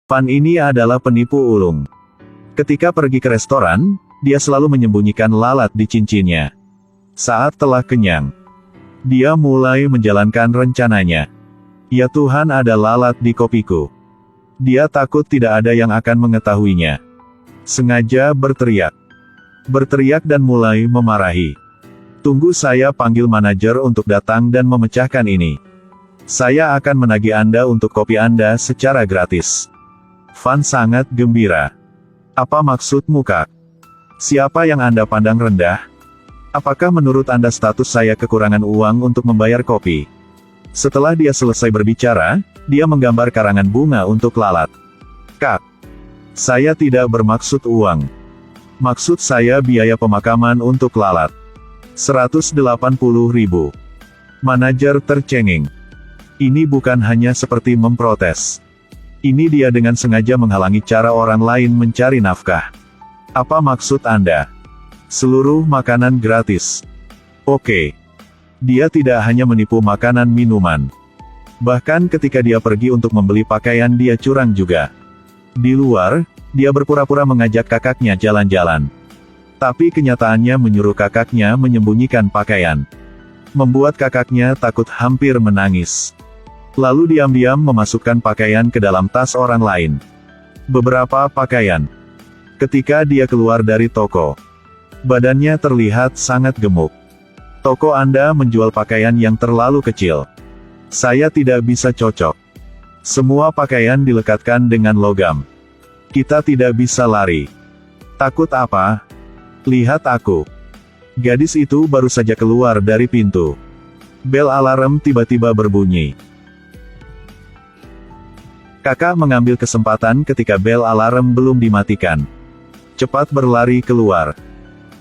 Fan ini adalah penipu ulung. Ketika pergi ke restoran, dia selalu menyembunyikan lalat di cincinnya. Saat telah kenyang, dia mulai menjalankan rencananya. Ya Tuhan, ada lalat di kopiku. Dia takut tidak ada yang akan mengetahuinya. Sengaja berteriak. Berteriak dan mulai memarahi. Tunggu, saya panggil manajer untuk datang dan memecahkan ini. Saya akan menagih Anda untuk kopi Anda secara gratis. Fan sangat gembira. Apa maksudmu, Kak? Siapa yang Anda pandang rendah? Apakah menurut Anda status saya kekurangan uang untuk membayar kopi? Setelah dia selesai berbicara, dia menggambar karangan bunga untuk lalat. Kak, saya tidak bermaksud uang. Maksud saya biaya pemakaman untuk lalat. 180.000. Manajer tercengeng. Ini bukan hanya seperti memprotes. Ini dia dengan sengaja menghalangi cara orang lain mencari nafkah. Apa maksud Anda? Seluruh makanan gratis. Oke. Dia tidak hanya menipu makanan minuman. Bahkan ketika dia pergi untuk membeli pakaian, dia curang juga. Di luar, dia berpura-pura mengajak kakaknya jalan-jalan. Tapi kenyataannya menyuruh kakaknya menyembunyikan pakaian. Membuat kakaknya takut hampir menangis. Lalu diam-diam memasukkan pakaian ke dalam tas orang lain. Beberapa pakaian. Ketika dia keluar dari toko, badannya terlihat sangat gemuk. Toko Anda menjual pakaian yang terlalu kecil. Saya tidak bisa cocok. Semua pakaian dilekatkan dengan logam. Kita tidak bisa lari. Takut apa? Lihat aku. Gadis itu baru saja keluar dari pintu. Bel alarm tiba-tiba berbunyi. Kakak mengambil kesempatan ketika bel alarm belum dimatikan. Cepat berlari keluar.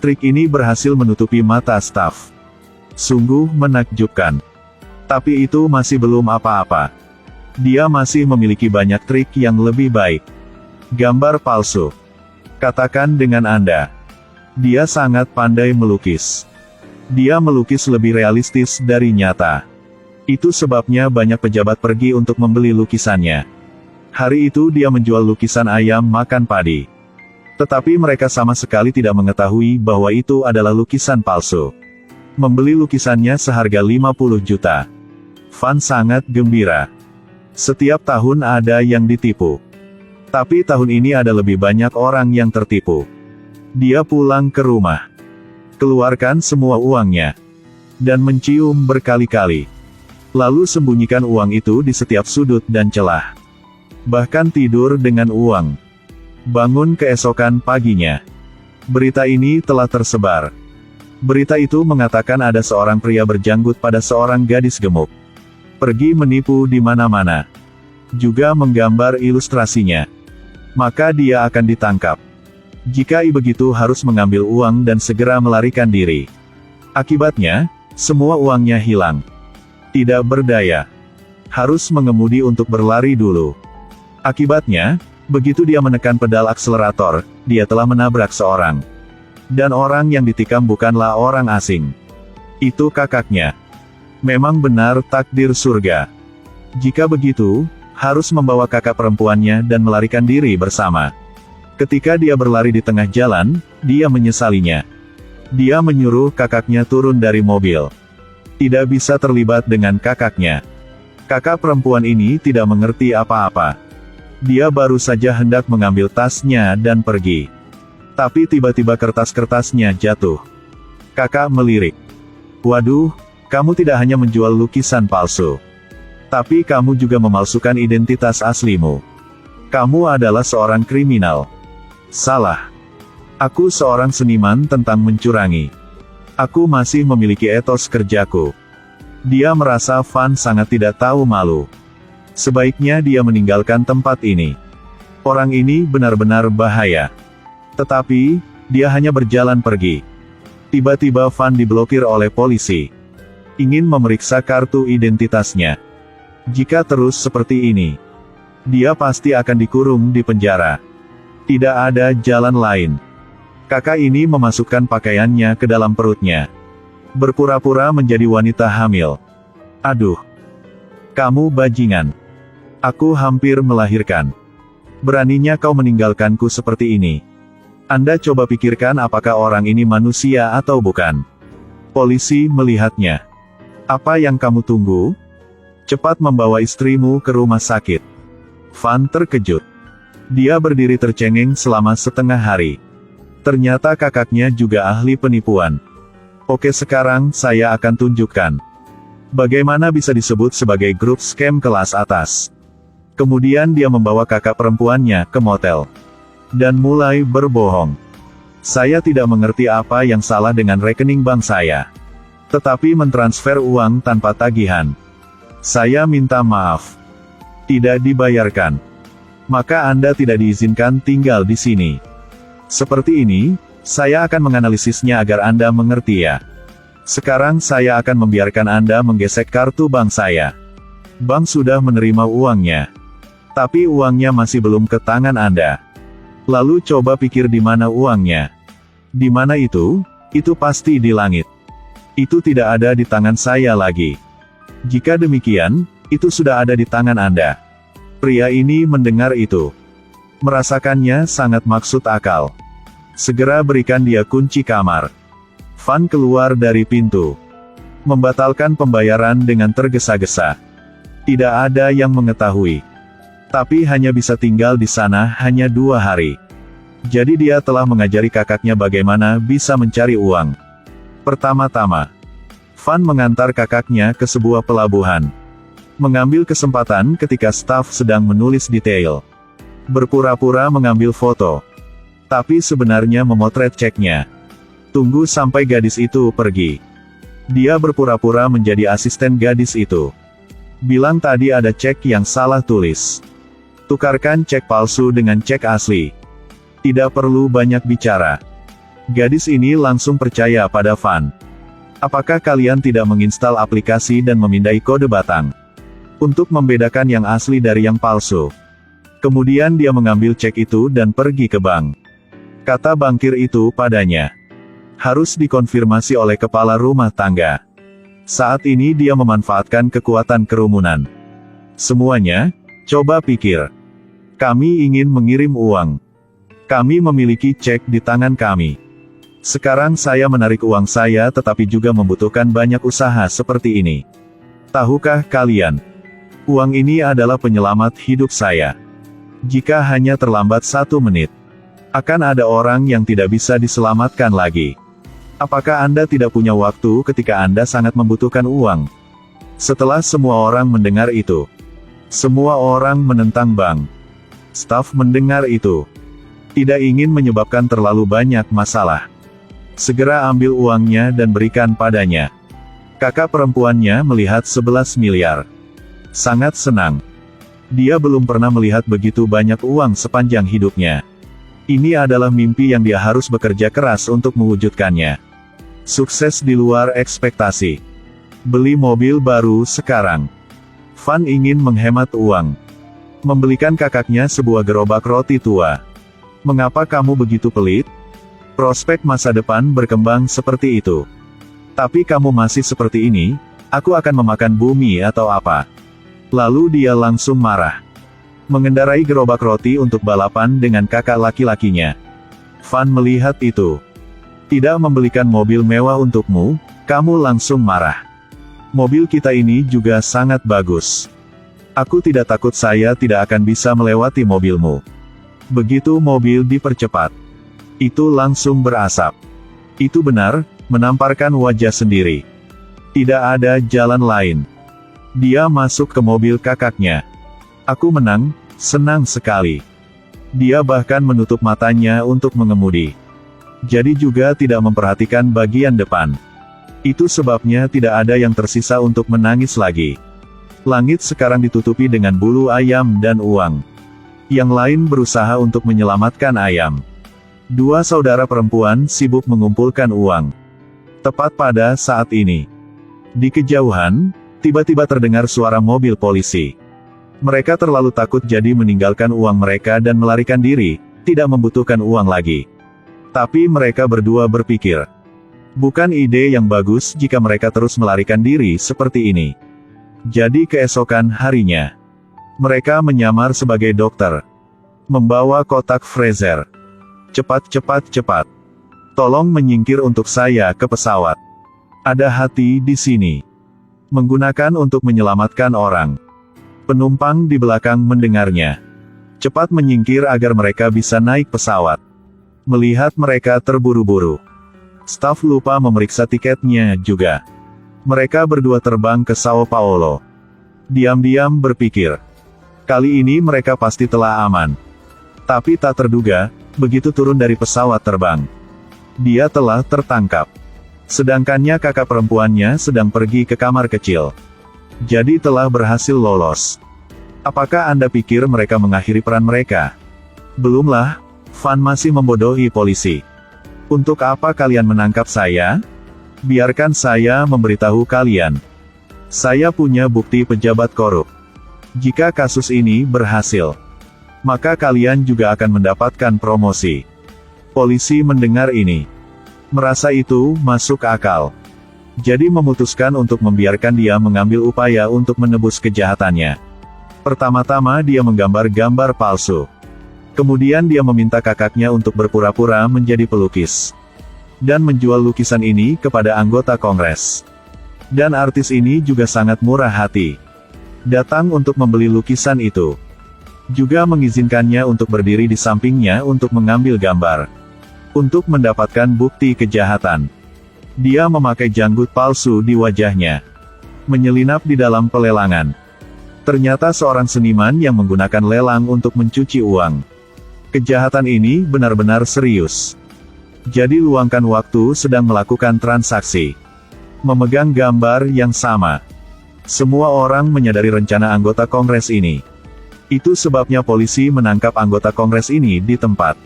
Trik ini berhasil menutupi mata staf. Sungguh menakjubkan. Tapi itu masih belum apa-apa. Dia masih memiliki banyak trik yang lebih baik. Gambar palsu. Katakan dengan Anda. Dia sangat pandai melukis. Dia melukis lebih realistis dari nyata. Itu sebabnya banyak pejabat pergi untuk membeli lukisannya. Hari itu dia menjual lukisan ayam makan padi. Tetapi mereka sama sekali tidak mengetahui bahwa itu adalah lukisan palsu. Membeli lukisannya seharga 50 juta. Fan sangat gembira. Setiap tahun ada yang ditipu. Tapi tahun ini ada lebih banyak orang yang tertipu. Dia pulang ke rumah. Keluarkan semua uangnya. Dan mencium berkali-kali. Lalu sembunyikan uang itu di setiap sudut dan celah. Bahkan tidur dengan uang. Bangun keesokan paginya. Berita ini telah tersebar. Berita itu mengatakan ada seorang pria berjanggut pada seorang gadis gemuk. Pergi menipu di mana-mana. Juga menggambar ilustrasinya. Maka dia akan ditangkap. Jika begitu harus mengambil uang dan segera melarikan diri. Akibatnya, semua uangnya hilang. Tidak berdaya. Harus mengemudi untuk berlari dulu. Akibatnya, begitu dia menekan pedal akselerator, dia telah menabrak seorang. Dan orang yang ditikam bukanlah orang asing. Itu kakaknya. Memang benar takdir surga. Jika begitu, harus membawa kakak perempuannya dan melarikan diri bersama. Ketika dia berlari di tengah jalan, dia menyesalinya. Dia menyuruh kakaknya turun dari mobil. Tidak bisa terlibat dengan kakaknya. Kakak perempuan ini tidak mengerti apa-apa. Dia baru saja hendak mengambil tasnya dan pergi. Tapi tiba-tiba kertas-kertasnya jatuh. Kakak melirik. Waduh, kamu tidak hanya menjual lukisan palsu. Tapi kamu juga memalsukan identitas aslimu. Kamu adalah seorang kriminal. Salah. Aku seorang seniman tentang mencurangi. Aku masih memiliki etos kerjaku. Dia merasa Fan sangat tidak tahu malu. Sebaiknya dia meninggalkan tempat ini. Orang ini benar-benar bahaya. Tetapi, dia hanya berjalan pergi. Tiba-tiba Fan diblokir oleh polisi. Ingin memeriksa kartu identitasnya. Jika terus seperti ini, dia pasti akan dikurung di penjara. Tidak ada jalan lain. Kakak ini memasukkan pakaiannya ke dalam perutnya. Berpura-pura menjadi wanita hamil. Aduh. Kamu bajingan. Aku hampir melahirkan. Beraninya kau meninggalkanku seperti ini. Anda coba pikirkan apakah orang ini manusia atau bukan. Polisi melihatnya. Apa yang kamu tunggu? Cepat membawa istrimu ke rumah sakit. Van terkejut. Dia berdiri tercengeng selama setengah hari. Ternyata kakaknya juga ahli penipuan. Oke, sekarang saya akan tunjukkan bagaimana bisa disebut sebagai grup scam kelas atas. Kemudian dia membawa kakak perempuannya ke motel. Dan mulai berbohong. Saya tidak mengerti apa yang salah dengan rekening bank saya. Tetapi mentransfer uang tanpa tagihan. Saya minta maaf. Tidak dibayarkan. Maka Anda tidak diizinkan tinggal di sini. Seperti ini, saya akan menganalisisnya agar Anda mengerti ya. Sekarang saya akan membiarkan Anda menggesek kartu bank saya. Bank sudah menerima uangnya. Tapi uangnya masih belum ke tangan Anda. Lalu coba pikir di mana uangnya. Di mana itu? Itu pasti di langit. Itu tidak ada di tangan saya lagi. Jika demikian, itu sudah ada di tangan Anda. Pria ini mendengar itu. Merasakannya sangat maksud akal. Segera berikan dia kunci kamar. Van keluar dari pintu. Membatalkan pembayaran dengan tergesa-gesa. Tidak ada yang mengetahui. Tapi hanya bisa tinggal di sana hanya 2 hari. Jadi dia telah mengajari kakaknya bagaimana bisa mencari uang. Pertama-tama, Van mengantar kakaknya ke sebuah pelabuhan. Mengambil kesempatan ketika staf sedang menulis detail. Berpura-pura mengambil foto. Tapi sebenarnya memotret ceknya. Tunggu sampai gadis itu pergi. Dia berpura-pura menjadi asisten gadis itu. Bilang tadi ada cek yang salah tulis. Tukarkan cek palsu dengan cek asli. Tidak perlu banyak bicara. Gadis ini langsung percaya pada Van. Apakah kalian tidak menginstal aplikasi dan memindai kode batang? Untuk membedakan yang asli dari yang palsu. Kemudian dia mengambil cek itu dan pergi ke bank. Kata bankir itu padanya. Harus dikonfirmasi oleh kepala rumah tangga. Saat ini dia memanfaatkan kekuatan kerumunan. Semuanya, coba pikir. Kami ingin mengirim uang. Kami memiliki cek di tangan kami. Sekarang saya menarik uang saya tetapi juga membutuhkan banyak usaha seperti ini. Tahukah kalian? Uang ini adalah penyelamat hidup saya. Jika hanya terlambat 1 menit, akan ada orang yang tidak bisa diselamatkan lagi. Apakah Anda tidak punya waktu ketika Anda sangat membutuhkan uang? Setelah semua orang mendengar itu, semua orang menentang bank. Staf mendengar itu. Tidak ingin menyebabkan terlalu banyak masalah. Segera ambil uangnya dan berikan padanya. Kakak perempuannya melihat 11 miliar. Sangat senang. Dia belum pernah melihat begitu banyak uang sepanjang hidupnya. Ini adalah mimpi yang dia harus bekerja keras untuk mewujudkannya. Sukses di luar ekspektasi. Beli mobil baru sekarang. Van ingin menghemat uang. Membelikan kakaknya sebuah gerobak roti tua. Mengapa kamu begitu pelit? Prospek masa depan berkembang seperti itu. Tapi kamu masih seperti ini, aku akan memakan bumi atau apa? Lalu dia langsung marah. Mengendarai gerobak roti untuk balapan dengan kakak laki-lakinya. Van melihat itu. Tidak membelikan mobil mewah untukmu, kamu langsung marah. Mobil kita ini juga sangat bagus. Aku tidak takut saya tidak akan bisa melewati mobilmu. Begitu mobil dipercepat, itu langsung berasap. Itu benar, menamparkan wajah sendiri. Tidak ada jalan lain. Dia masuk ke mobil kakaknya. Aku menang, senang sekali. Dia bahkan menutup matanya untuk mengemudi. Jadi juga tidak memperhatikan bagian depan. Itu sebabnya tidak ada yang tersisa untuk menangis lagi. Langit sekarang ditutupi dengan bulu ayam dan uang. Yang lain berusaha untuk menyelamatkan ayam. 2 saudara perempuan sibuk mengumpulkan uang. Tepat pada saat ini. Di kejauhan, tiba-tiba terdengar suara mobil polisi. Mereka terlalu takut jadi meninggalkan uang mereka dan melarikan diri, tidak membutuhkan uang lagi. Tapi mereka berdua berpikir. Bukan ide yang bagus jika mereka terus melarikan diri seperti ini. Jadi keesokan harinya, mereka menyamar sebagai dokter. Membawa kotak freezer. Cepat, cepat, cepat. Tolong menyingkir untuk saya ke pesawat. Ada hati di sini. Menggunakan untuk menyelamatkan orang. Penumpang di belakang mendengarnya. Cepat menyingkir agar mereka bisa naik pesawat. Melihat mereka terburu-buru, staf lupa memeriksa tiketnya juga. Mereka berdua terbang ke Sao Paulo. Diam-diam berpikir, kali ini mereka pasti telah aman. Tapi tak terduga, begitu turun dari pesawat terbang, dia telah tertangkap. Sedangkannya kakak perempuannya sedang pergi ke kamar kecil. Jadi telah berhasil lolos. Apakah Anda pikir mereka mengakhiri peran mereka? Belumlah, Van masih membodohi polisi. Untuk apa kalian menangkap saya? Biarkan saya memberitahu kalian. Saya punya bukti pejabat korup. Jika kasus ini berhasil, maka kalian juga akan mendapatkan promosi. Polisi mendengar ini, merasa itu masuk akal. Jadi memutuskan untuk membiarkan dia mengambil upaya untuk menebus kejahatannya. Pertama-tama dia menggambar gambar palsu. Kemudian dia meminta kakaknya untuk berpura-pura menjadi pelukis. Dan menjual lukisan ini kepada anggota Kongres. Dan artis ini juga sangat murah hati. Datang untuk membeli lukisan itu. Juga mengizinkannya untuk berdiri di sampingnya untuk mengambil gambar. Untuk mendapatkan bukti kejahatan. Dia memakai janggut palsu di wajahnya. Menyelinap di dalam pelelangan. Ternyata seorang seniman yang menggunakan lelang untuk mencuci uang. Kejahatan ini benar-benar serius. Jadi luangkan waktu sedang melakukan transaksi. Memegang gambar yang sama. Semua orang menyadari rencana anggota Kongres ini. Itu sebabnya polisi menangkap anggota Kongres ini di tempat.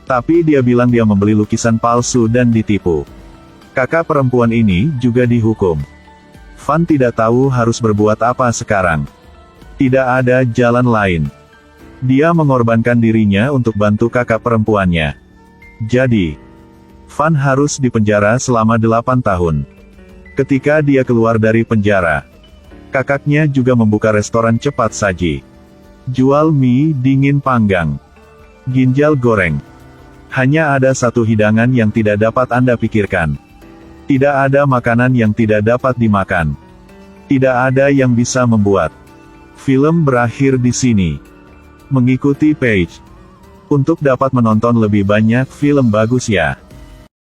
Tapi dia bilang dia membeli lukisan palsu dan ditipu. Kakak perempuan ini juga dihukum. Van tidak tahu harus berbuat apa sekarang. Tidak ada jalan lain. Dia mengorbankan dirinya untuk bantu kakak perempuannya. Jadi, Van harus dipenjara selama 8 tahun. Ketika dia keluar dari penjara, kakaknya juga membuka restoran cepat saji. Jual mie dingin panggang. Ginjal goreng. Hanya ada satu hidangan yang tidak dapat Anda pikirkan. Tidak ada makanan yang tidak dapat dimakan. Tidak ada yang bisa membuat. Film berakhir di sini. Mengikuti page. Untuk dapat menonton lebih banyak film bagus ya.